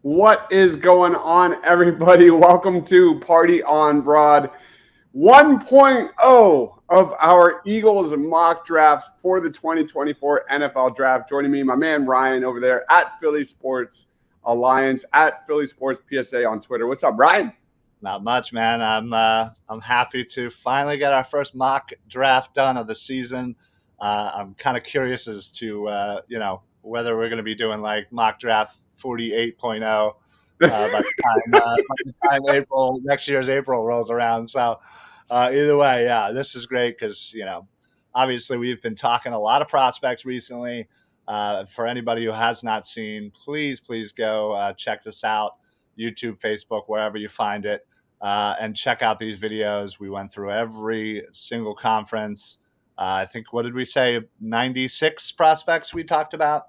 What is going on, everybody? Welcome to Party on Broad 1.0 of our Eagles mock drafts for the 2024 NFL Draft. Joining me, my man Ryan over there at Philly Sports Alliance, at Philly Sports PSA on Twitter. What's up, Ryan? Not much, man. I'm happy to finally get our first mock draft done of the season. I'm kind of curious as to whether we're going to be doing like mock draft 48.0 by the time next year's April rolls around. So either way, yeah, this is great because obviously we've been talking a lot of prospects recently. For anybody who has not seen, please go check this out. YouTube, Facebook, wherever you find it. And check out these videos. We went through every single conference. I think, what did we say? 96 prospects we talked about.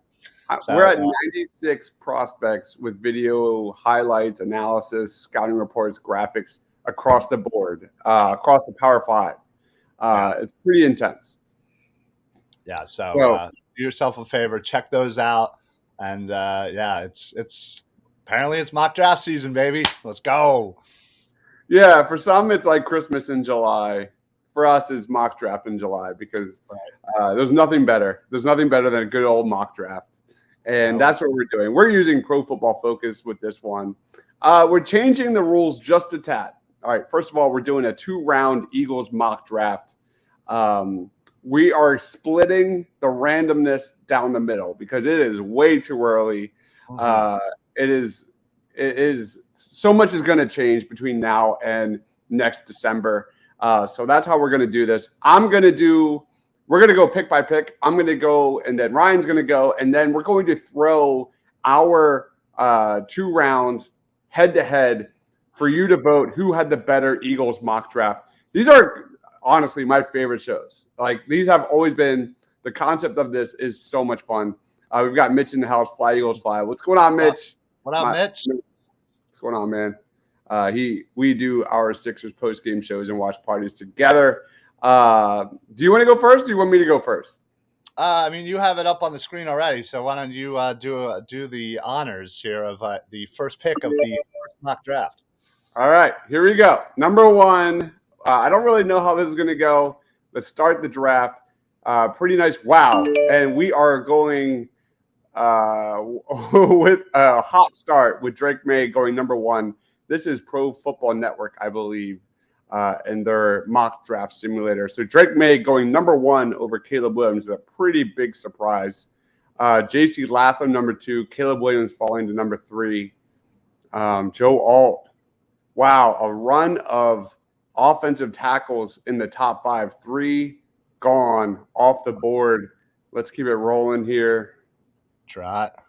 We're at 96 prospects with video highlights, analysis, scouting reports, graphics across the board, across the Power Five. It's pretty intense. Yeah. So do yourself a favor, check those out. And it's apparently it's mock draft season, baby. Let's go. Yeah, for some it's like Christmas in July. For us, it's mock draft in July because there's nothing better. There's nothing better than a good old mock draft, and that's what we're doing. We're using Pro Football Focus with this one. We're changing the rules just a tad. All right, first of all, we're doing a 2-round Eagles mock draft. We are splitting the randomness down the middle because it is way too early. It is so much is going to change between now and next December. So that's how we're going to do this. We're going to go pick by pick. I'm going to go, and then Ryan's going to go, and then we're going to throw our 2 rounds head to head for you to vote who had the better Eagles mock draft. These are honestly my favorite shows. Like, these have always been, the concept of this is so much fun. We've got Mitch in the house. Fly Eagles fly. What's going on, Mitch? What up, Mitch? What's going on, man? We do our Sixers post-game shows and watch parties together. Do you want to go first, or do you want me to go first? I mean, you have it up on the screen already, so why don't you do the honors here of the first pick of the first mock draft? All right, here we go. Number 1. I don't really know how this is going to go. Let's start the draft. Pretty nice. Wow. And we are going with a hot start with Drake May going number 1. This is Pro Football Network, I believe, in their mock draft simulator. So Drake May going number 1 over Caleb Williams is a pretty big surprise. J.C. Latham, number 2. Caleb Williams falling to number 3. Joe Alt. Wow, a run of offensive tackles in the top 5. 3 gone off the board. Let's keep it rolling here. Trot.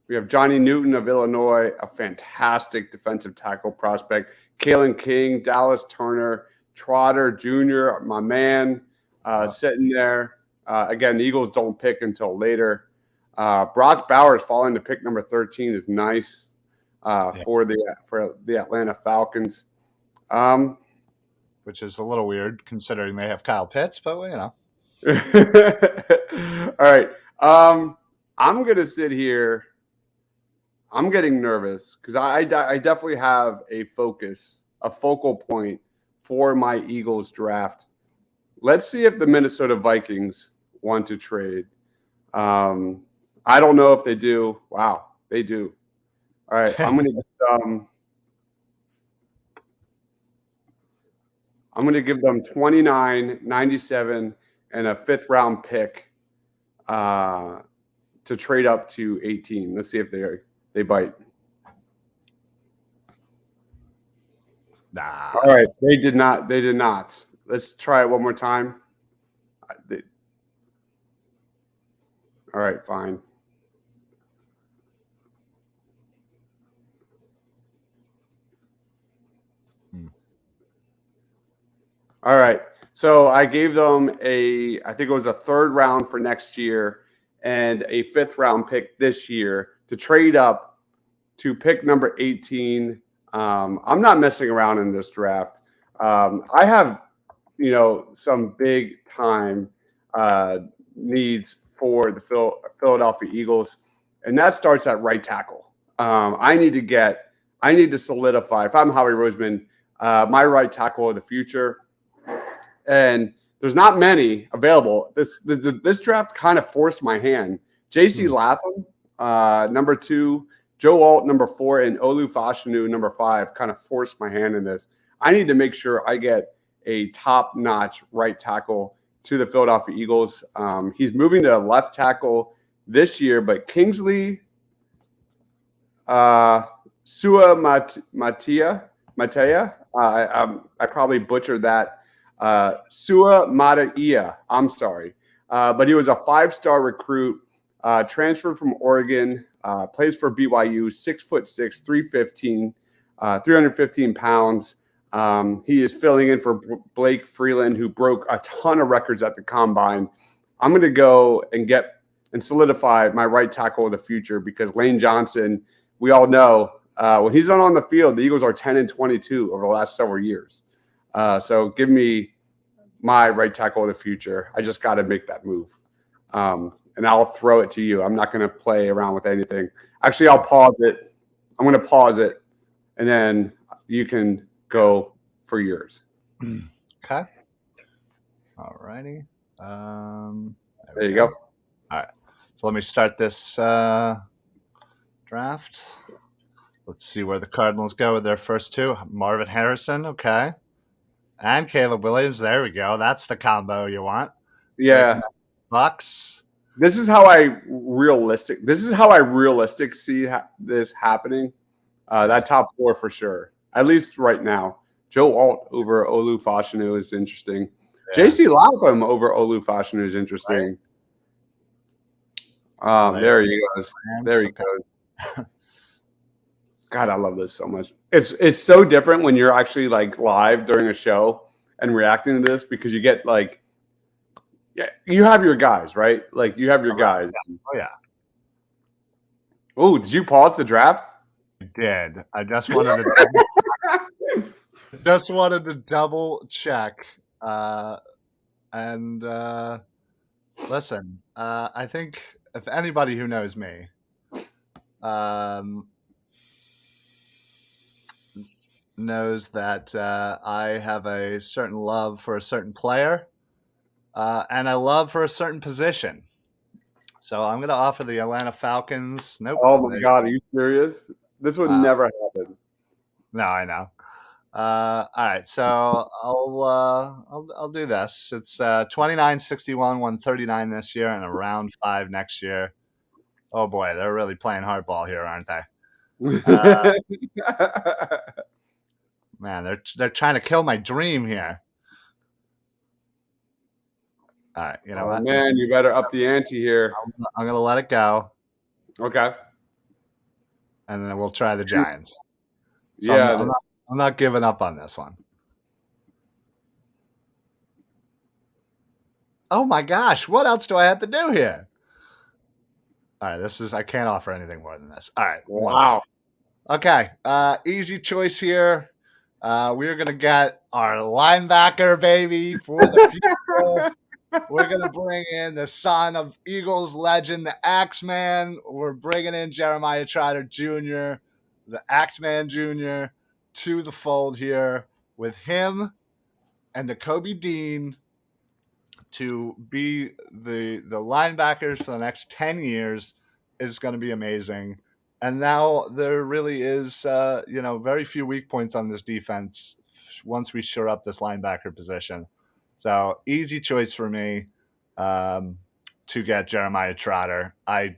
We have Johnny Newton of Illinois, a fantastic defensive tackle prospect. Kalen King, Dallas Turner, Trotter Jr., my man, sitting there. Again, the Eagles don't pick until later. Brock Bowers falling to pick number 13 is nice for the Atlanta Falcons. Which is a little weird considering they have Kyle Pitts, but All right. I'm going to sit here. I'm getting nervous because I definitely have a focal point for my Eagles draft. Let's see if the Minnesota Vikings want to trade. I don't know if they do. Wow, they do. All right, I'm going to give them 29, 97, and a 5th round pick to trade up to 18. Let's see if they bite. Nah. All right, they did not. They did not. Let's try it one more time. All right, fine. All right. So I gave them I think it was a 3rd round for next year and a 5th round pick this year to trade up to pick number 18. I'm not messing around in this draft. I have, some big time needs for the Philadelphia Eagles. and that starts at right tackle. I need to solidify. If I'm Howie Roseman, my right tackle of the future, and there's not many available. This draft kind of forced my hand. J.C. Latham, number 2, Joe Alt, number 4, and Olu Fashanu, number 5, kind of forced my hand in this. I need to make sure I get a top-notch right tackle to the Philadelphia Eagles. He's moving to left tackle this year, but Kingsley Matea, I probably butchered that. Sua Mataia, I'm sorry. But he was a 5-star recruit, transferred from Oregon, plays for BYU, 6'6", 315 pounds. He is filling in for Blake Freeland, who broke a ton of records at the combine. I'm going to go and get and solidify my right tackle of the future because Lane Johnson, we all know, when he's not on the field, the Eagles are 10-22 over the last several years. So give me my right tackle of the future. I just got to make that move. And I'll throw it to you. I'm not going to play around with anything. Actually, I'll pause it. I'm going to pause it, and then you can go for yours. Okay. All righty. There you go. All right. So let me start this draft. Let's see where the Cardinals go with their first 2. Marvin Harrison, okay. And Caleb Williams. There we go. That's the combo you want. Yeah. Bucks. This is how I realistic see this happening. That top 4 for sure. At least right now. Joe Alt over Olu Fashanu is interesting. Yeah. J.C. Latham over Olu Fashanu is interesting. Right. There he goes. There he goes. God, I love this so much. It's so different when you're actually like live during a show and reacting to this because you get like, yeah, you have your guys, right? Like you have your guys. Oh yeah. Oh, did you pause the draft? I did. I just wanted to double check. And listen, I think if anybody who knows me, knows that I have a certain love for a certain player and a love for a certain position. So I'm going to offer the Atlanta Falcons. Nope. Oh my God, are you serious? This would never happen. No, I know. All right, so I'll do this. It's 29, 61, 139 this year, and a round 5 next year. Oh boy, they're really playing hardball here, aren't they? Man, they're trying to kill my dream here. All right, you know what? Man, you better up the ante here. I'm gonna let it go. Okay. And then we'll try the Giants. So yeah, I'm not giving up on this one. Oh my gosh, what else do I have to do here? All right, I can't offer anything more than this. All right. Wow. Okay, easy choice here. We're going to get our linebacker, baby, for the future. We're going to bring in the son of Eagles legend, the Axeman. We're bringing in Jeremiah Trotter Jr., the Axeman Jr., to the fold here with him and Nakobe Dean to be the linebackers for the next 10 years is going to be amazing. And now there really is, very few weak points on this defense once we shore up this linebacker position. So easy choice for me to get Jeremiah Trotter. I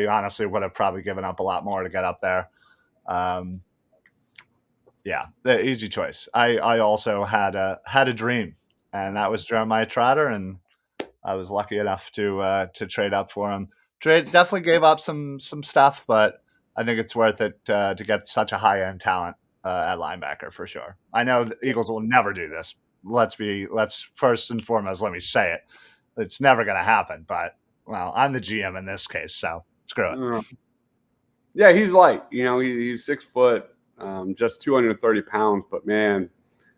honestly would have probably given up a lot more to get up there. The easy choice. I also had a dream, and that was Jeremiah Trotter, and I was lucky enough to trade up for him. Definitely gave up some stuff, but I think it's worth it to get such a high-end talent at linebacker for sure. I know the Eagles will never do this. Let's first and foremost, let me say it. It's never going to happen, but, well, I'm the GM in this case, so screw it. Yeah, he's light. He's 6 foot, just 230 pounds, but, man,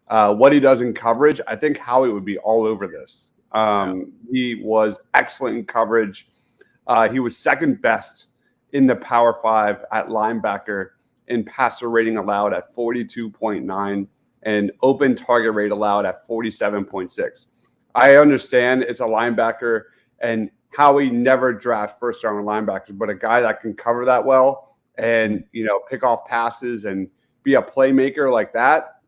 what he does in coverage, I think Howie would be all over this. He was excellent in coverage. He was second best in the Power 5 at linebacker in passer rating allowed at 42.9 and open target rate allowed at 47.6. I understand it's a linebacker and Howie never drafts first-round linebackers, but a guy that can cover that well and, pick off passes and be a playmaker like that,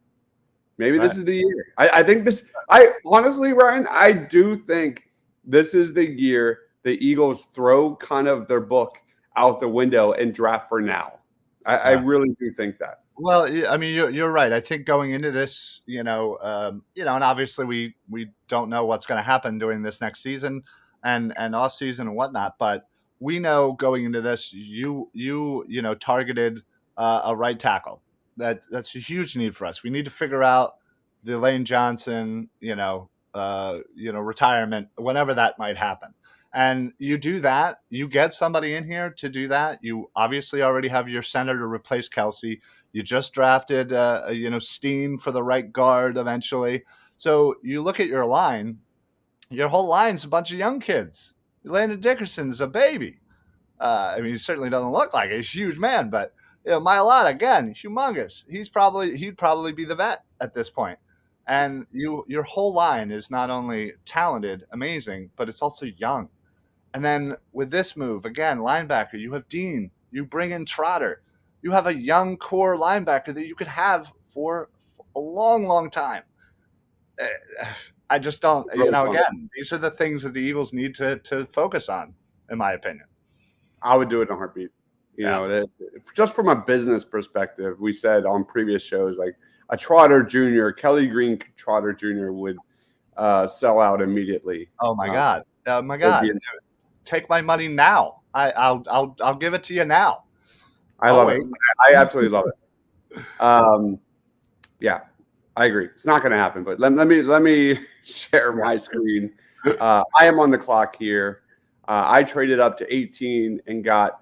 maybe this is the year. I honestly, Ryan, I do think this is the year the Eagles throw kind of their book out the window and draft for now. I really do think that. Well, I mean, you're right. I think going into this, and obviously we don't know what's going to happen during this next season and off season and whatnot, but we know going into this, you targeted a right tackle. That's a huge need for us. We need to figure out the Lane Johnson, retirement, whenever that might happen. And you do that, you get somebody in here to do that. You obviously already have your center to replace Kelsey. You just drafted, Steen for the right guard eventually. So you look at your line, your whole line's a bunch of young kids. Landon Dickerson's a baby. He certainly doesn't look like it. He's a huge man, but Mailata, again, humongous. He'd probably be the vet at this point. And your whole line is not only talented, amazing, but it's also young. And then with this move, again, linebacker, you have Dean, you bring in Trotter. You have a young core linebacker that you could have for a long, long time. I just don't, again, these are the things that the Eagles need to focus on, in my opinion. I would do it in a heartbeat. Just from a business perspective, we said on previous shows, like a Trotter Jr., Kelly Green Trotter Jr. would sell out immediately. Oh my God. Oh my God. Take my money now. I'll give it to you now. I love it. I absolutely love it. Yeah, I agree. It's not going to happen, but let me share my screen. I am on the clock here. I traded up to 18 and got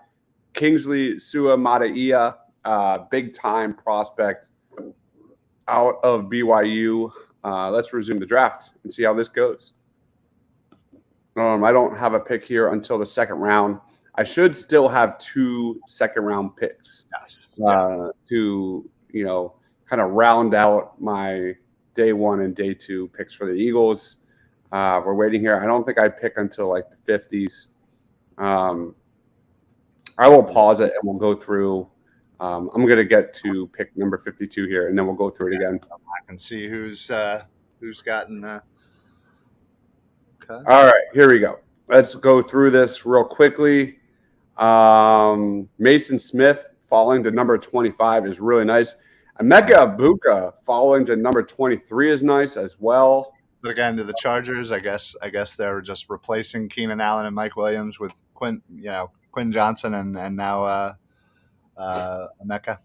Kingsley Suamataia, big time prospect out of BYU. Let's resume the draft and see how this goes. I don't have a pick here until the second round. I should still have 2 second-round picks to, kind of round out my day 1 and day 2 picks for the Eagles. We're waiting here. I don't think I pick until like the 50s. I will pause it and we'll go through. I'm going to get to pick number 52 here, and then we'll go through it again. I can see who's gotten. Okay. All right, here we go. Let's go through this real quickly. Mason Smith falling to number 25 is really nice. Emeka Egbuka falling to number 23 is nice as well. But again, to the Chargers, I guess they're just replacing Keenan Allen and Mike Williams with Quinn Johnson and now Emeka.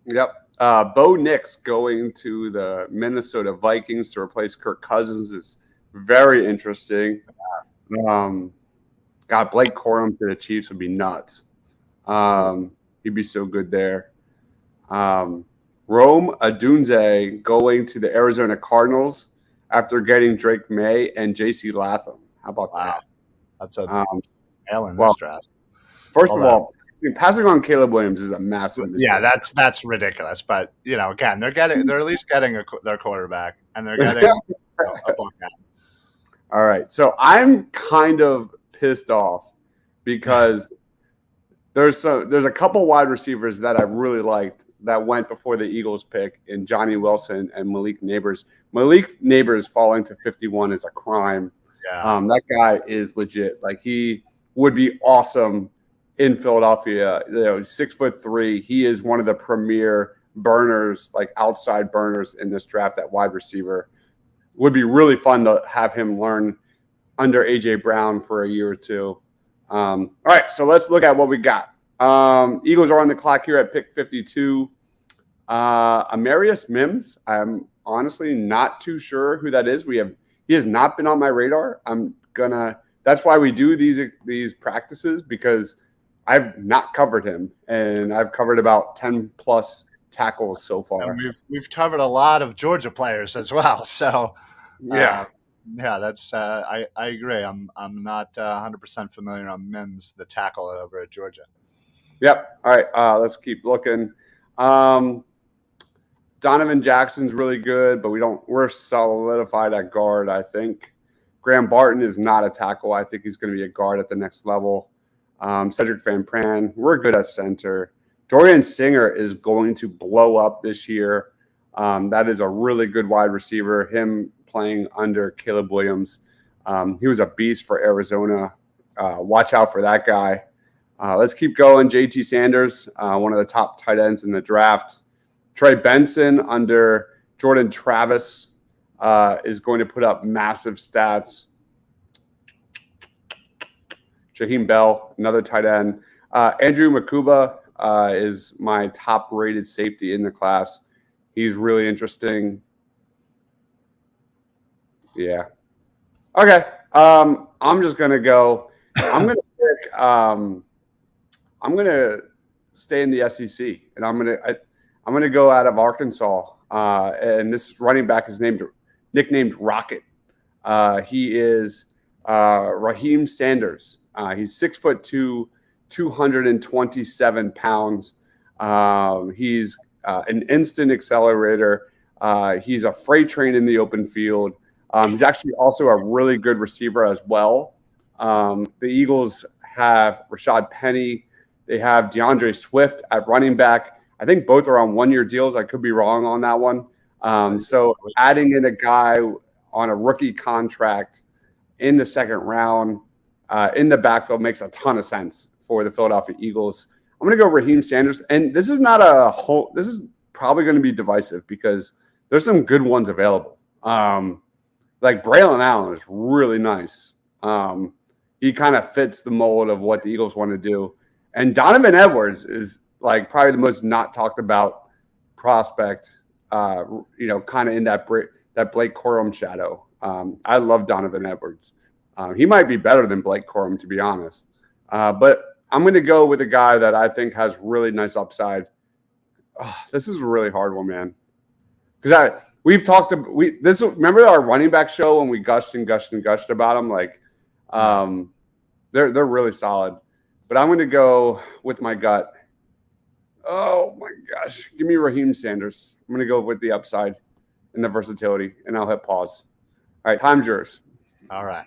Yep. Bo Nix going to the Minnesota Vikings to replace Kirk Cousins is very interesting. God, Blake Corum to the Chiefs would be nuts. He'd be so good there. Rome Odunze going to the Arizona Cardinals after getting Drake May and J.C. Latham. How about that? That's a hell in this draft. First of all, passing on Caleb Williams is a massive mistake. Yeah, that's ridiculous. But again, they're at least getting their quarterback, and they're getting a Buckeye. All right, so I'm kind of pissed off because there's a couple wide receivers that I really liked that went before the Eagles pick in Johnny Wilson and Malik Neighbors. Malik Neighbors falling to 51 is a crime. Yeah. That guy is legit. Like, he would be awesome in Philadelphia. 6'3". He is one of the premier burners, like outside burners in this draft at wide receiver. Would be really fun to have him learn under A.J. Brown for a year or two. All right, so let's look at what we got. Eagles are on the clock here at pick 52. Amarius Mims, I'm honestly not too sure who that is. He has not been on my radar. That's why we do these practices, because I've not covered him, and I've covered about 10 plus tackles so far. And we've covered a lot of Georgia players as well. So that's I agree. I'm not 100% familiar on Mims, the tackle over at Georgia. Yep. All right. Let's keep looking. Um, Donovan Jackson's really good, but we're solidified at guard, I think. Graham Barton is not a tackle. I think he's going to be a guard at the next level. Cedric Van Pran, we're good at center. Dorian Singer is going to blow up this year. That is a really good wide receiver. Him playing under Caleb Williams. He was a beast for Arizona. Watch out for that guy. Let's keep going. JT Sanders, one of the top tight ends in the draft. Trey Benson under Jordan Travis is going to put up massive stats. Shaheem Bell, another tight end. Andrew Makuba is my top-rated safety in the class. He's really interesting. Yeah. Okay. I'm just gonna go. I'm gonna pick. I'm gonna stay in the SEC, and I'm gonna go out of Arkansas. And this running back is nicknamed Rocket. He is Raheem Sanders. He's 6'2", 227 pounds. He's an instant accelerator. He's a freight train in the open field. He's actually also a really good receiver as well. The Eagles have Rashad Penny. They have DeAndre Swift at running back. I think both are on one-year deals. I could be wrong on that one. So adding in a guy on a rookie contract in the second round in the backfield makes a ton of sense for the Philadelphia Eagles. I'm going to go Raheem Sanders. And this is not a whole – this is probably going to be divisive because there's some good ones available. Like Braylon Allen is really nice. He kind of fits the mold of what the Eagles want to do. And Donovan Edwards is like probably the most not talked about prospect, kind of in that Blake Corum shadow. I love Donovan Edwards. He might be better than Blake Corum, to be honest. But I'm going to go with a guy that I think has really nice upside. Oh, this is a really hard one, man. Because remember our running back show when we gushed about them? Like, they're really solid. But I'm going to go with my gut. Oh my gosh, give me Raheem Sanders. I'm going to go with the upside and the versatility, and I'll hit pause. All right, time's yours. All right.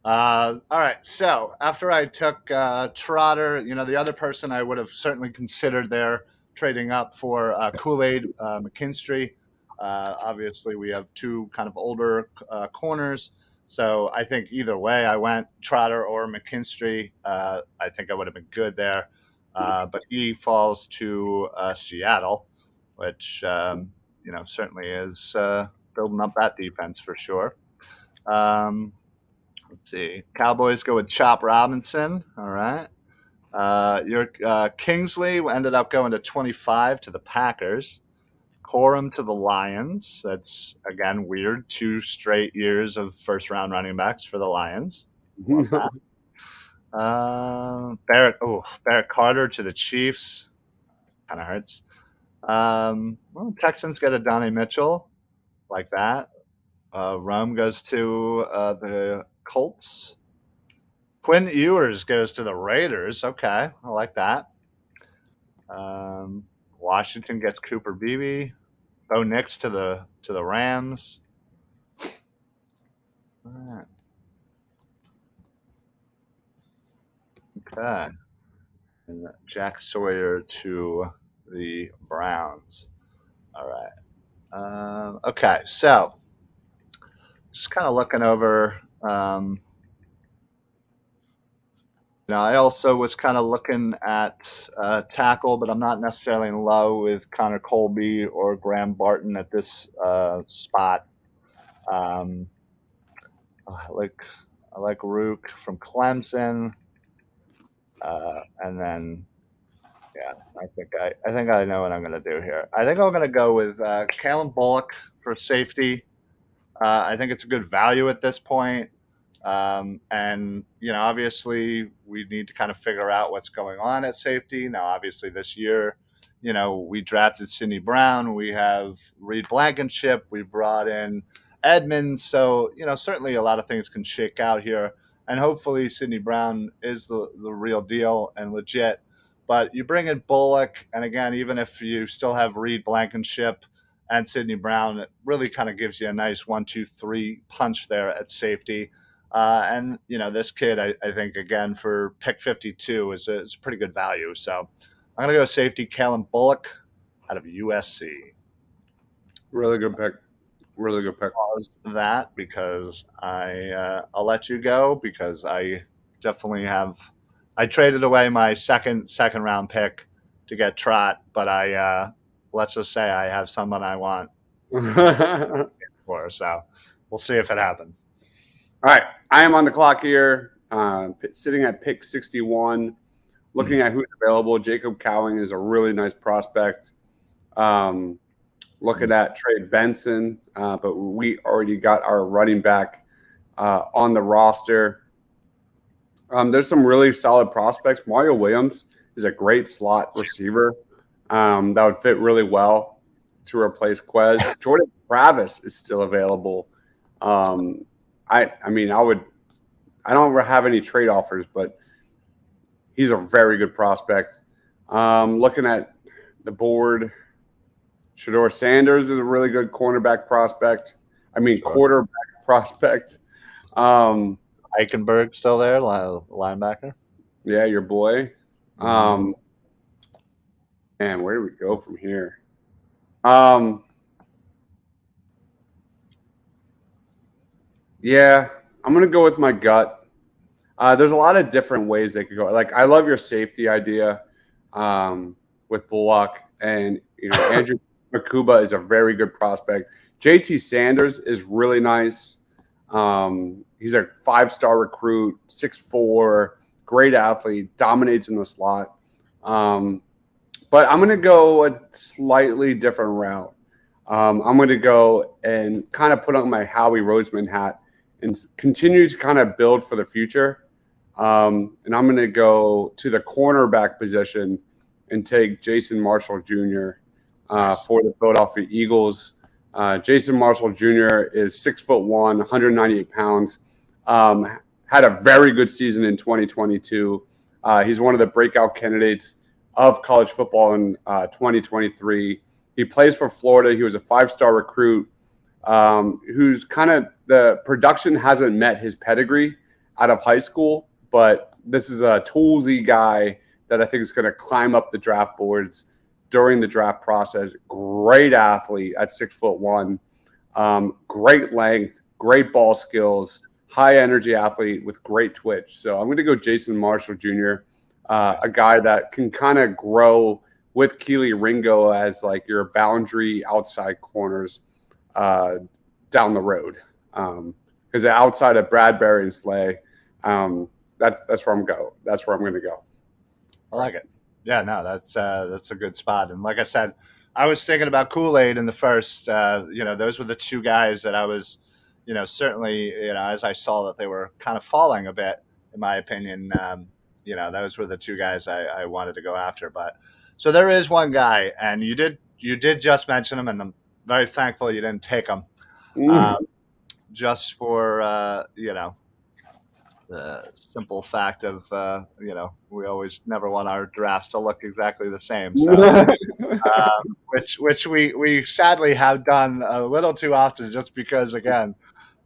All right. So after I took Trotter, the other person I would have certainly considered there trading up for Kool-Aid McKinstry. Obviously, we have two kind of older corners. So I think either way, I went Trotter or McKinstry. I think I would have been good there. But he falls to Seattle, which, certainly is building up that defense for sure. Let's see. Cowboys go with Chop Robinson. All right. Your Kingsley ended up going to 25 to the Packers. Corum to the Lions. That's, again, weird. 2 straight years of first-round running backs for the Lions. Love that. Barrett Carter to the Chiefs. Kind of hurts. Texans get a Donnie Mitchell. Like that. Rome goes to the Colts. Quinn Ewers goes to the Raiders. Okay, I like that. Washington gets Cooper Beebe. Bo Nix to the Rams. All right. Okay. And Jack Sawyer to the Browns. All right. Okay, so just kind of looking over. I also was kind of looking at tackle, but I'm not necessarily in love with Connor Colby or Graham Barton at this spot. I like Rook from Clemson, and then I think I know what I'm going to do here. I think I'm going to go with Callum Bullock for safety. I think it's a good value at this point. And obviously we need to kind of figure out what's going on at safety. Now, obviously this year, we drafted Sidney Brown, we have Reed Blankenship, we brought in Edmonds. So, certainly a lot of things can shake out here, and hopefully Sidney Brown is the real deal and legit. But you bring in Bullock, and again, even if you still have Reed Blankenship and Sidney Brown, it really kind of gives you a nice 1, 2, 3 punch there at safety. And this kid, I think again for pick 52 is a pretty good value. So I'm gonna go safety Kalen Bullock out of USC. Really good pick. Really good pick. Pause that because I'll let you go because I definitely have. I traded away my second round pick to get Trot, but let's just say I have someone I want All for. So we'll see if it happens. right. I am on the clock here, sitting at pick 61, looking at who's available. Jacob Cowing is a really nice prospect. Looking at Trey Benson, but we already got our running back on the roster. There's some really solid prospects. Mario Williams is a great slot receiver that would fit really well to replace Quez. Jordan Travis is still available. I don't have any trade offers, but he's a very good prospect. Looking at the board, Shedeur Sanders is a really good quarterback prospect. Eichenberg still there, linebacker. Yeah, your boy. And where do we go from here? Yeah, I'm gonna go with my gut. There's a lot of different ways they could go. Like, I love your safety idea with Bullock, and Andrew Makuba is a very good prospect. JT Sanders is really nice. He's a 5-star recruit, 6'4", great athlete, dominates in the slot. But I'm going to go a slightly different route. I'm going to go and kind of put on my Howie Roseman hat and continue to kind of build for the future. And I'm going to go to the cornerback position and take Jason Marshall Jr. For the Philadelphia Eagles. Jason Marshall Jr. is 6'1", 198 pounds. Had a very good season in 2022. He's one of the breakout candidates of college football in 2023. He plays for Florida. He was a 5-star recruit who's kind of the production hasn't met his pedigree out of high school, but this is a toolsy guy that I think is going to climb up the draft boards during the draft process. Great athlete at 6'1", great length, great ball skills, high energy athlete with great twitch. So I'm going to go Jason Marshall Jr., a guy that can kind of grow with Keely Ringo as like your boundary outside corners down the road. Because outside of Bradbury and Slay, that's where I'm going. That's where I'm going to go. I like it. Yeah, no, that's a good spot. And like I said, I was thinking about Kool-Aid in the first. Those were the two guys that I was, certainly, as I saw that they were kind of falling a bit, in my opinion. Those were the two guys I wanted to go after. But so there is one guy, and you did just mention him, and I'm very thankful you didn't take him, just for the simple fact of we always never want our drafts to look exactly the same. So, which we sadly have done a little too often, just because again,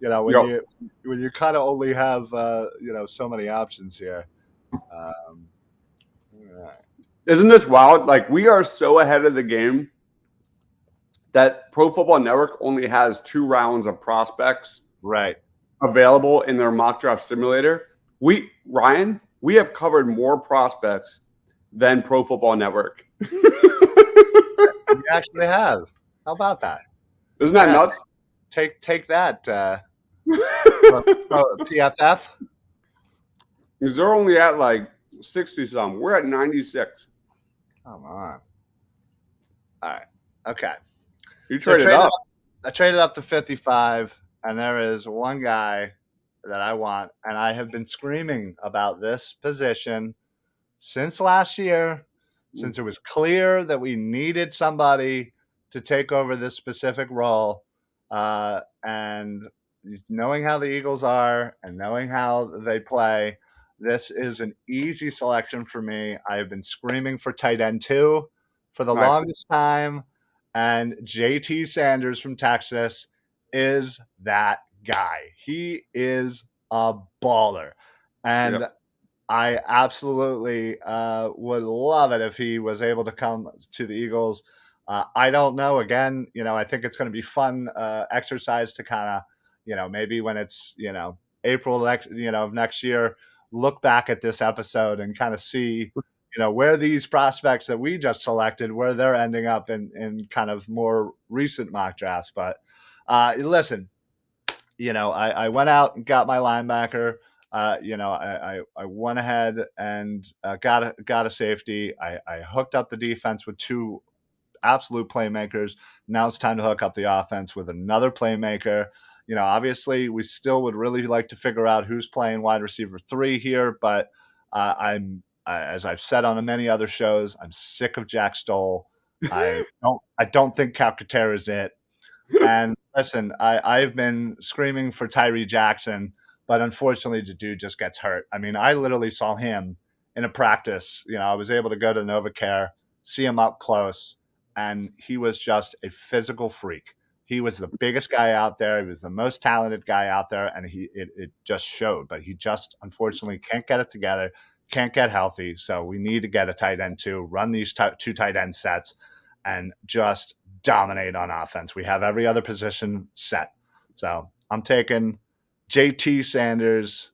when you kind of only have so many options here. Isn't this wild? Like, we are so ahead of the game that Pro Football Network only has 2 rounds of prospects available in their mock draft simulator. We have covered more prospects than Pro Football Network. You actually have. How about that? Isn't that nuts? Take that, PFF. Because they're only at like 60 some. We're at 96. Come on. All right. Okay. You traded up. I traded up to 55, and there is one guy that I want, and I have been screaming about this position since last year, since it was clear that we needed somebody to take over this specific role. And knowing how the Eagles are and knowing how they play, This is an easy selection for me. I have been screaming for tight end 2 for the Nice. longest time, and JT Sanders from Texas is that guy. He is a baller, and Yep. I absolutely would love it if he was able to come to the Eagles. I don't know. Again, I think it's going to be fun exercise to kind of, maybe when it's April of next year, look back at this episode and kind of see where these prospects that we just selected, where they're ending up in kind of more recent mock drafts. But listen, I went out and got my linebacker. I went ahead and got a safety. I hooked up the defense with 2 absolute playmakers. Now it's time to hook up the offense with another playmaker. Obviously, we still would really like to figure out who's playing wide receiver 3 here, but as I've said on many other shows, I'm sick of Jack Stoll. I don't think Calcaterra is it. And listen, I've been screaming for Tyree Jackson, but unfortunately, the dude just gets hurt. I mean, I literally saw him in a practice. I was able to go to NovaCare, see him up close, and he was just a physical freak. He was the biggest guy out there. He was the most talented guy out there, and it just showed. But he just unfortunately can't get it together, can't get healthy. So we need to get a tight end too, run these 2 tight end sets, and just dominate on offense. We have every other position set. So I'm taking JT Sanders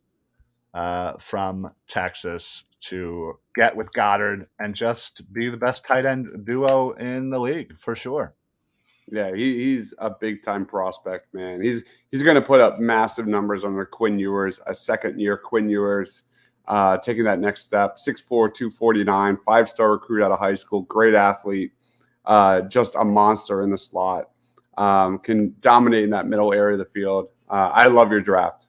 from Texas to get with Goddard and just be the best tight end duo in the league for sure. Yeah, he's a big time prospect, man. He's going to put up massive numbers under Quinn Ewers, a second year Quinn Ewers, taking that next step. 6'4", 249, 5-star recruit out of high school, great athlete, just a monster in the slot. Can dominate in that middle area of the field. I love your draft.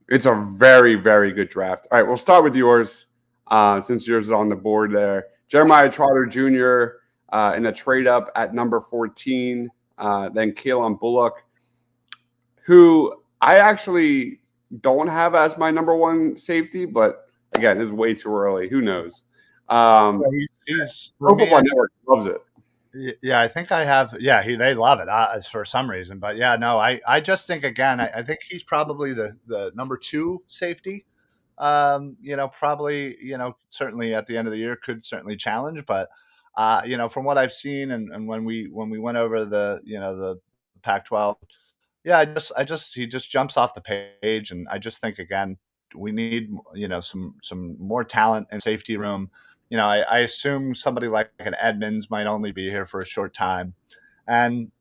It's a very, very good draft. All right, we'll start with yours since yours is on the board there. Jeremiah Trotter Jr. In a trade up at number 14. Then Kalen Bullock, who I actually don't have as my number 1 safety, but again, it's way too early. Who knows? He's Pro Football Network loves it. Yeah, I think I have. Yeah, they love it as for some reason. But yeah, no, I just think again, I think he's probably the number 2 safety. Probably, certainly at the end of the year could certainly challenge, but from what I've seen and when we went over the Pac-12, yeah, he just jumps off the page, and I just think again we need some more talent and safety room. I assume somebody like an Edmonds might only be here for a short time, and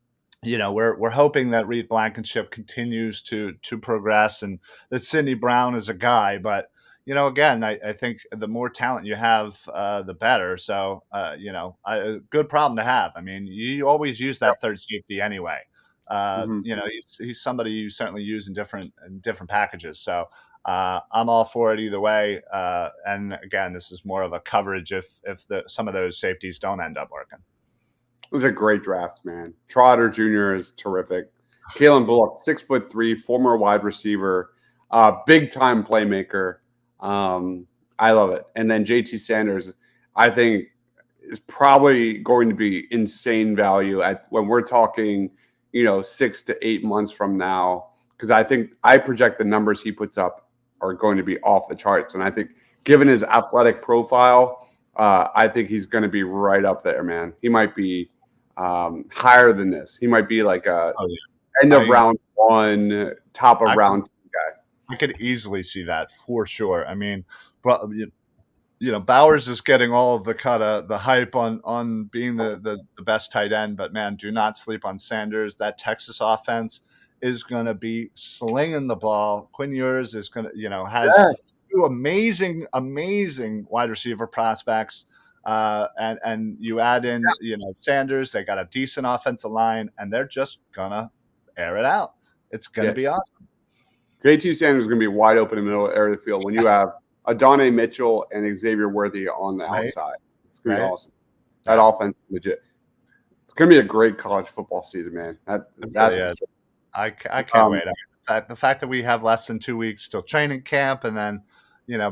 we're hoping that Reed Blankenship continues to progress and that Sidney Brown is a guy. But again, I think the more talent you have, the better. So a good problem to have. I mean, you always use that third safety anyway. He's somebody you certainly use in different packages. So I'm all for it either way. And again, this is more of a coverage if some of those safeties don't end up working. It was a great draft, man. Trotter Jr. is terrific. Kalen Bullock, 6'3", former wide receiver, big time playmaker. I love it. And then JT Sanders, I think, is probably going to be insane value when we're talking, 6 to 8 months from now, because I think I project the numbers he puts up are going to be off the charts. And I think given his athletic profile, I think he's going to be right up there, man. He might be higher than this. He might be like end of round 1, top of round 2 guy. I could easily see that for sure. I mean, Bowers is getting all of the hype on being the best tight end, but man, do not sleep on Sanders. That Texas offense is going to be slinging the ball. Quinn Ewers is going to, has 2 amazing wide receiver prospects. And you add in, Sanders, they got a decent offensive line, and they're just going to air it out. It's going to be awesome. JT Sanders is going to be wide open in the middle area of the field when you have Adonai Mitchell and Xavier Worthy on the outside. It's going to be awesome. That offense is legit. It's going to be a great college football season, man. That's for sure. I can't wait. The fact that we have less than 2 weeks till training camp, and then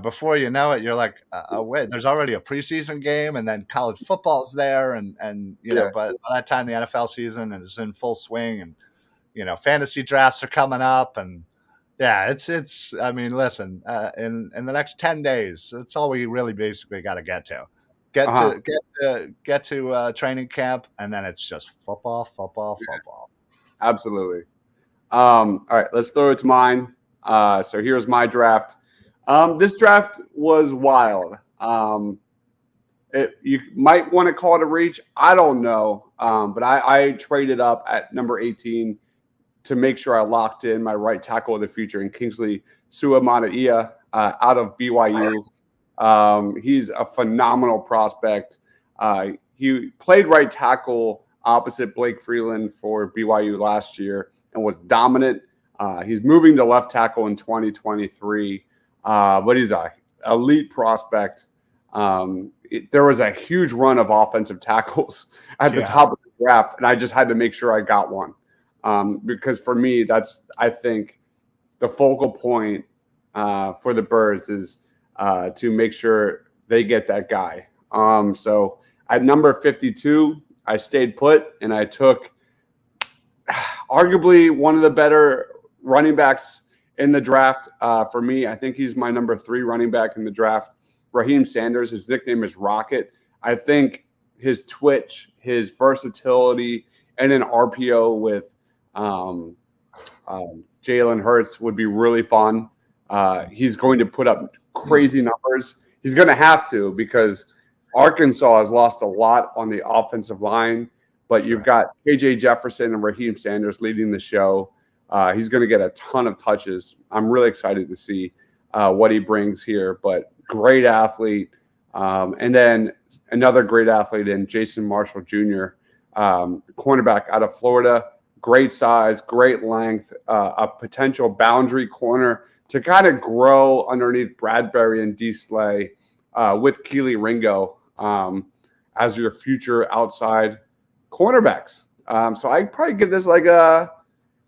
before you know it, you're like, wait, there's already a preseason game, and then college football's there, and Yeah. but by that time the NFL season is in full swing, and fantasy drafts are coming up, and yeah, it's. I mean, listen, in the next 10 days, that's all we really basically got to get to. Get Uh-huh. to training camp, and then it's just football, football, football. Absolutely. All right, let's throw it to mine. So here's my draft. This draft was wild. You might want to call it a reach. I don't know. But I traded up at number 18 to make sure I locked in my right tackle of the future in Kingsley Suamataia out of BYU. He's a phenomenal prospect. He played right tackle opposite Blake Freeland for BYU last year and was dominant. He's moving to left tackle in 2023, but he's an elite prospect. There was a huge run of offensive tackles at the top of the draft, and I just had to make sure I got one. Because for me, that's, I think, the focal point for the Birds is to make sure they get that guy. So at number 52, I stayed put, and I took arguably one of the better running backs in the draft. For me, I think he's my number 3 running back in the draft. Raheem Sanders, his nickname is Rocket. I think his twitch, his versatility, and an RPO with Jalen Hurts would be really fun. He's going to put up crazy numbers. He's going to have to, because Arkansas has lost a lot on the offensive line, but you've got KJ Jefferson and Raheem Sanders leading the show. He's going to get a ton of touches. I'm really excited to see what he brings here, but great athlete. And then another great athlete in Jason Marshall Jr., cornerback out of Florida. Great size, great length, a potential boundary corner to kind of grow underneath Bradbury and D. Slay with Keely Ringo as your future outside cornerbacks. So I'd probably give this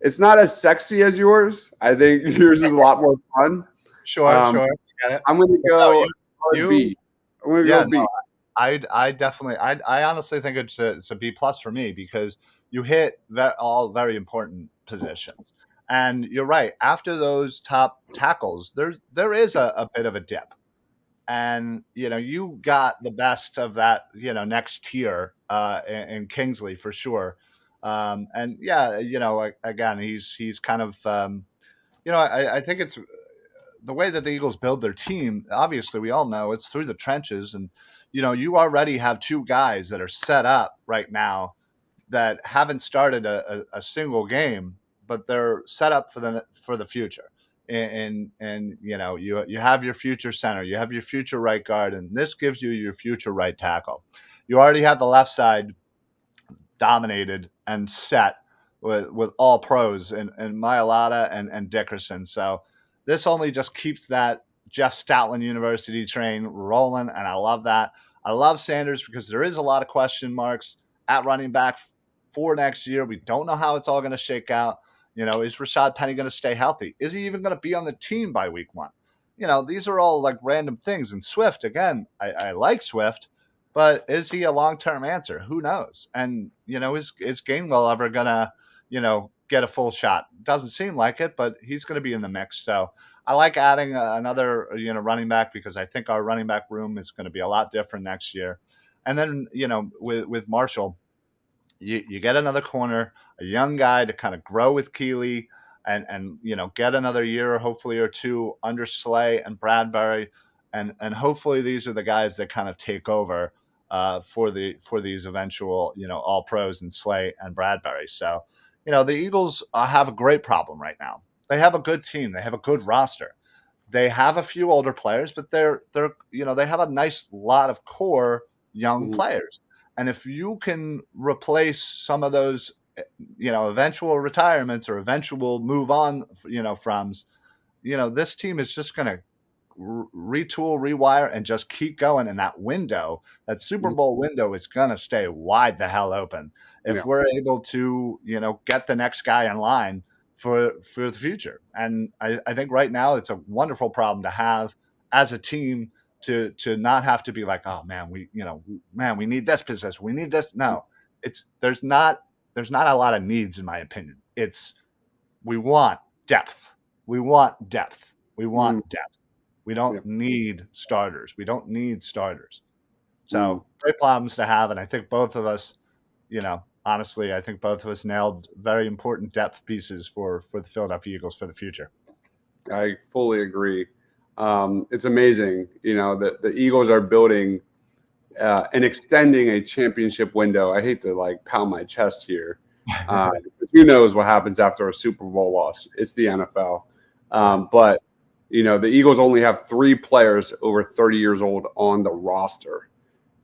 it's not as sexy as yours. I think yours is a lot more fun. Sure. Got it. I'm going to go B. I'm going to go B. No, I definitely, I honestly think it's a B plus for me, because you hit all very important positions. And you're right. After those top tackles, there is a bit of a dip. And, you got the best of that, next tier in Kingsley for sure. And yeah, again, he's kind of, I think it's the way that the Eagles build their team. Obviously, we all know it's through the trenches. And, you already have 2 guys that are set up right now that haven't started a single game, but they're set up for the future. And you have your future center, you have your future right guard, and this gives you your future right tackle. You already have the left side dominated and set with all pros and Mailata and Dickerson. So this only just keeps that Jeff Stoutland University train rolling, and I love that. I love Sanders because there is a lot of question marks at running back for next year. We don't know how it's all going to shake out. Is Rashad Penny going to stay healthy? Is he even going to be on the team by week 1? These are all like random things. And Swift, again, I like Swift, but is he a long-term answer? Who knows? And, is Gainwell ever going to, get a full shot? Doesn't seem like it, but he's going to be in the mix. So I like adding another, running back, because I think our running back room is going to be a lot different next year. And then, with Marshall, you get another corner, a young guy to kind of grow with Keely and get another year, hopefully, or 2 under Slay and Bradbury. And hopefully these are the guys that kind of take over for these eventual, all pros and Slay and Bradbury. So, the Eagles have a great problem right now. They have a good team. They have a good roster. They have a few older players, but they have a nice lot of core young players. And if you can replace some of those, eventual retirements or eventual move on, froms, this team is just going to retool, rewire, and just keep going. And that window, that Super Bowl window, is going to stay wide the hell open if we're able to, get the next guy in line for the future. And I think right now it's a wonderful problem to have. as a team to not have to be like, oh man, we need this position, we need this. No, there's not a lot of needs, in my opinion. We want depth. We want depth. We want depth. We don't need starters. We don't need starters. So great problems to have. And I think both of us, honestly, I think both of us nailed very important depth pieces for the Philadelphia Eagles for the future. I fully agree. It's amazing, that the Eagles are building and extending a championship window. I hate to pound my chest here. Who knows what happens after a Super Bowl loss? It's the NFL. But, the Eagles only have 3 players over 30 years old on the roster.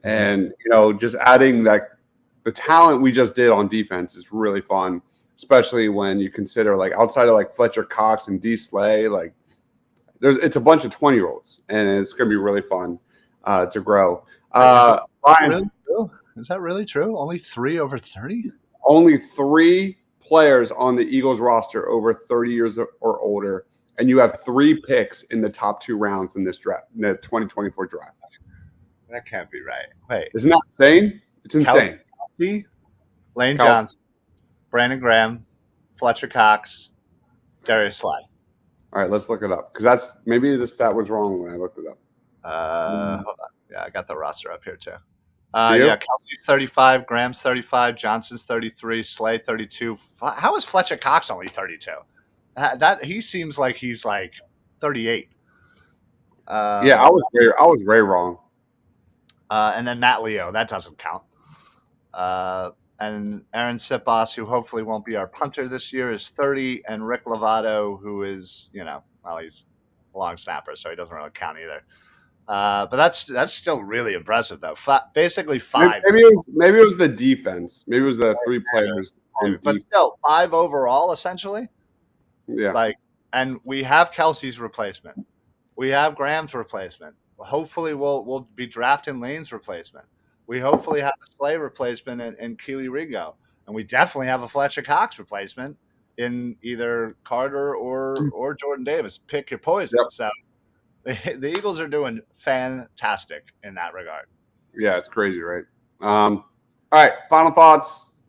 And, just adding the talent we just did on defense is really fun, especially when you consider outside of Fletcher Cox and D. Slay, it's a bunch of 20-year-olds, and it's going to be really fun to grow. Brian, is that really true? Only 3 over 30? Only 3 players on the Eagles roster over 30 years or older, and you have 3 picks in the top 2 rounds in this draft, in the 2024 draft. That can't be right. Wait, isn't that insane? It's insane. Lane Johnson, Brandon Graham, Fletcher Cox, Darius Slay. All right, let's look it up, because maybe the stat was wrong when I looked it up. Hold on. Yeah, I got the roster up here too. Kelsey's 35, Graham's 35, Johnson's 33, Slay 32. How is Fletcher Cox only 32? That he seems like he's 38. Yeah, I was very wrong. And then Matt Leo, that doesn't count. And Aaron Sipos, who hopefully won't be our punter this year, is 30, and Rick Lovato, who is, he's a long snapper, so he doesn't really count either. But that's still really impressive, though. Basically 5. Maybe it was the defense. Maybe it was the 3 players. But still, 5 overall, essentially. Yeah. And we have Kelsey's replacement. We have Graham's replacement. Hopefully, we'll be drafting Lane's replacement. We hopefully have a Slay replacement in Keely Ringo, and we definitely have a Fletcher Cox replacement in either Carter or Jordan Davis. Pick your poison. Yep. So the Eagles are doing fantastic in that regard. Yeah, it's crazy, right? All right, final thoughts,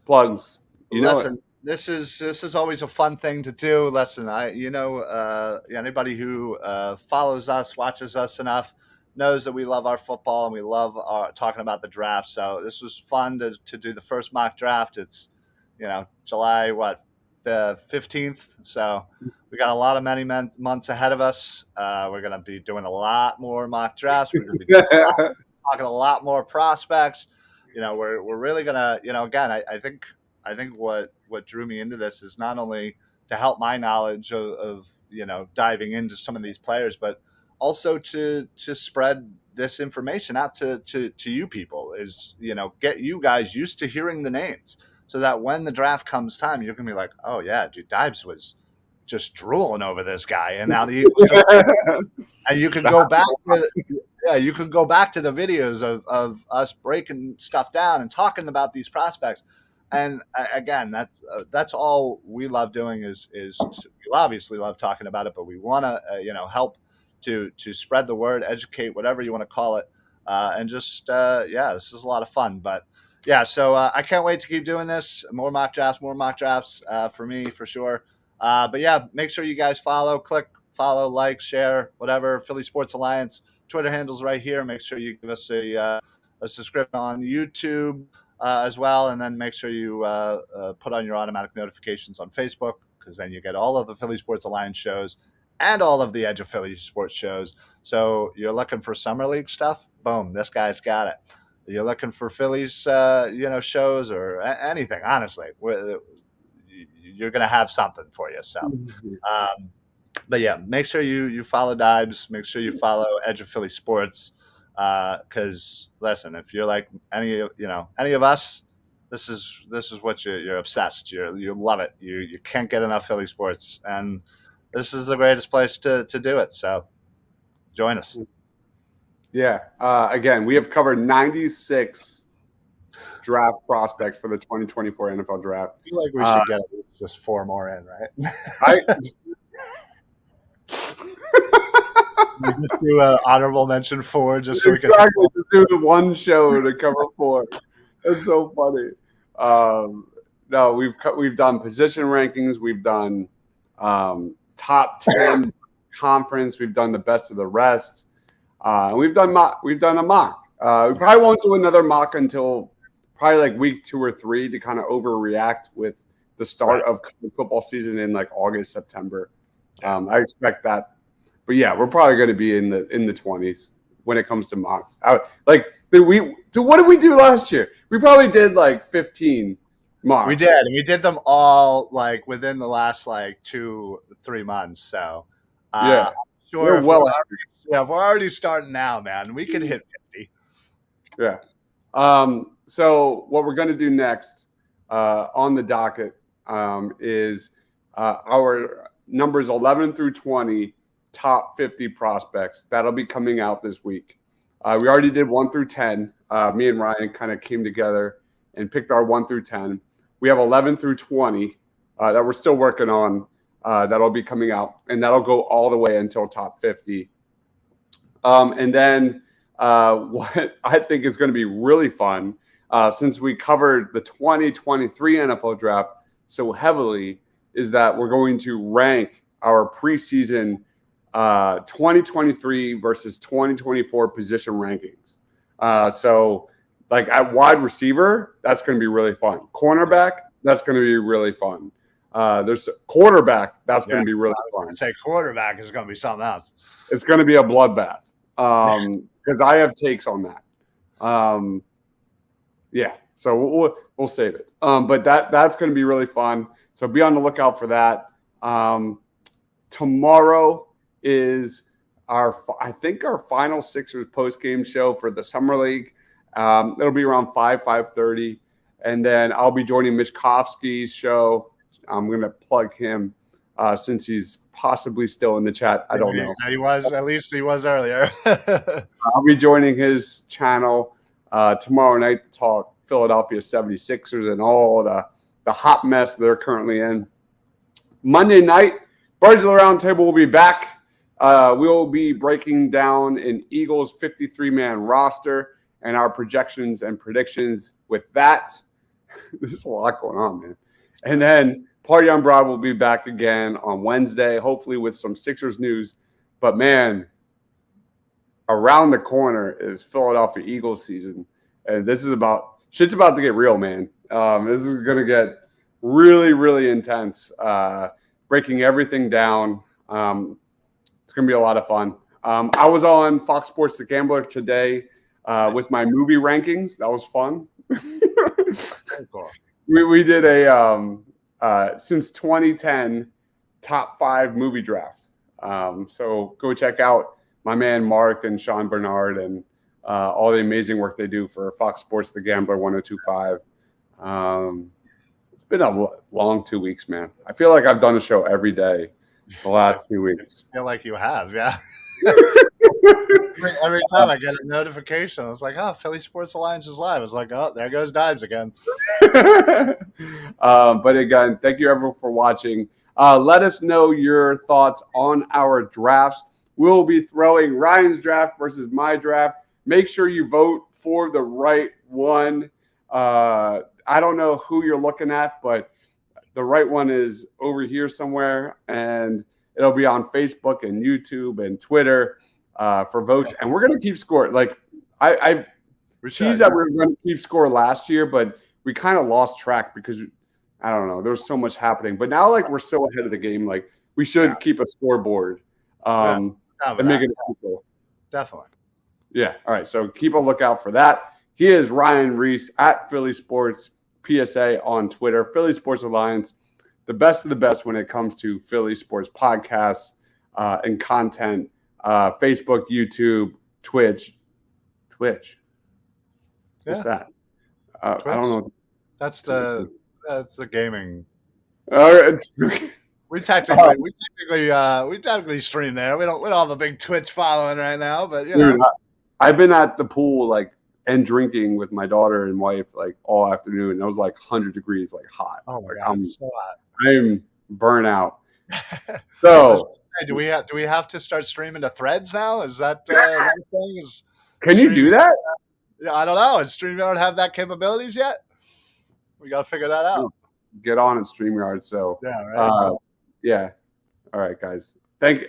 plugs. Listen, this is always a fun thing to do. Listen, anybody who follows us, watches us enough, knows that we love our football and we love talking about the draft. So this was fun to do the first mock draft. It's, July, the 15th. So we got a lot of many months ahead of us. We're going to be doing a lot more mock drafts. We're going to be talking a lot more prospects. We're really going to, again, I think what drew me into this is not only to help my knowledge of diving into some of these players, but also to spread this information out to you people, is, get you guys used to hearing the names, so that when the draft comes time, you're going to be like, oh yeah, dude, Dibes was just drooling over this guy. And now the Eagles and you can go back to the videos of us breaking stuff down and talking about these prospects. And again, that's all we love doing is we obviously love talking about it, but we want to help to spread the word, educate, whatever you want to call it, and just this is a lot of fun. But yeah, so I can't wait to keep doing this. More mock drafts for me for sure. But yeah, make sure you guys click follow, like, share, whatever. Philly Sports Alliance Twitter handles right here. Make sure you give us a subscription on YouTube as well, and then make sure you put on your automatic notifications on Facebook, because then you get all of the Philly Sports Alliance shows and all of the Edge of Philly sports shows. So you're looking for summer league stuff? Boom, this guy's got it. You're looking for Phillies, shows or anything, honestly, you're going to have something for you. So, but yeah, make sure you follow Dibes. Make sure you follow Edge of Philly Sports. Because listen, if you're like any of us, this is what you're obsessed. You love it. You can't get enough Philly sports, and this is the greatest place to do it. So join us. Yeah. Again, we have covered 96 draft prospects for the 2024 NFL draft. I feel like we should get just 4 more in, right? We just do an honorable mention 4 just so we can. Exactly. Just do the one show to cover 4. That's so funny. No, we've done position rankings. We've done top 10 conference. We've done the best of the rest. We've done a mock. We probably won't do another mock until probably like week 2 or 3 to kind of overreact with the start of football season in like August, September. I expect that. But yeah, we're probably going to be in the 20s when it comes to mocks. What did we do last year? We probably did like 15 mocks. We did, and we did them all like within the last like 2-3 months. So yeah, sure. If we're already starting now, man. We could hit 50. Yeah. So what we're going to do next on the docket is our numbers 11 through 20 top 50 prospects. That'll be coming out this week. We already did 1 through 10. Me and Ryan kind of came together and picked our 1 through 10. We have 11 through 20 that we're still working on. That'll be coming out, and that'll go all the way until top 50. And then what I think is going to be really fun, since we covered the 2023 NFL draft so heavily, is that we're going to rank our preseason 2023 versus 2024 position rankings. So like at wide receiver, that's going to be really fun. Cornerback, that's going to be really fun. There's quarterback, that's going to be really fun. I'd say quarterback is going to be something else. It's going to be a bloodbath because I have takes on that. Yeah, so we'll save it. But that's going to be really fun. So be on the lookout for that. Tomorrow is our final Sixers post-game show for the Summer League. It'll be around 5:30. And then I'll be joining Mitch Kofsky's show. I'm going to plug him since he's possibly still in the chat. I don't know. He was, at least he was earlier. I'll be joining his channel tomorrow night to talk Philadelphia 76ers and all the hot mess they're currently in. Monday night, Birds of the Round Table will be back. We'll be breaking down an Eagles 53-man roster and our projections and predictions with that. There's a lot going on, man. And then Party on Broad will be back again on Wednesday, hopefully with some Sixers news. But, man, around the corner is Philadelphia Eagles season. And shit's about to get real, man. This is going to get really, really intense. Breaking everything down. It's going to be a lot of fun. I was on Fox Sports The Gambler today with my movie rankings. That was fun. Cool. We did a since 2010 top 5 movie draft. So go check out my man Mark and Sean Bernard and all the amazing work they do for Fox Sports The Gambler 102.5. It's been a long 2 weeks, man. I feel like I've done a show every day the last 2 weeks. I feel like you have, yeah. Every time I get a notification, it's like, oh, Philly Sports Alliance is live. It's like, oh, there goes Dimes again. But again, thank you everyone for watching. Let us know your thoughts on our drafts. We'll be throwing Ryan's draft versus my draft. Make sure you vote for the right one. I don't know who you're looking at, but the right one is over here somewhere, and it'll be on Facebook and YouTube and Twitter for votes. And we're going to keep score. Like I teased that we were going to keep score last year, but we kind of lost track because I don't know. There was so much happening. But now, like, we're so ahead of the game. Like, we should keep a scoreboard and make it cool. Definitely. Yeah. All right. So keep a lookout for that. He is Ryan Reese at Philly Sports PSA on Twitter. Philly Sports Alliance, the best of the best when it comes to Philly sports podcasts and content. Facebook, YouTube, Twitch. What's that? I don't know. That's the gaming. All right. We technically stream there. We don't have a big Twitch following right now, but you know. Dude, I've been at the pool and drinking with my daughter and wife all afternoon. And it was 100 degrees, hot. Oh my God, so hot. I'm burnt out. So Hey, do we have to start streaming to Threads now? Is that that thing? Can you do that? Yeah, I don't know. Does StreamYard have that capabilities yet? We got to figure that out. Get on at StreamYard. So Yeah, right. yeah. All right, guys. Thank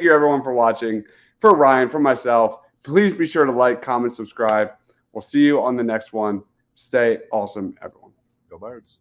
you everyone for watching. For Ryan, for myself, please be sure to like, comment, subscribe. We'll see you on the next one. Stay awesome, everyone. Go Birds.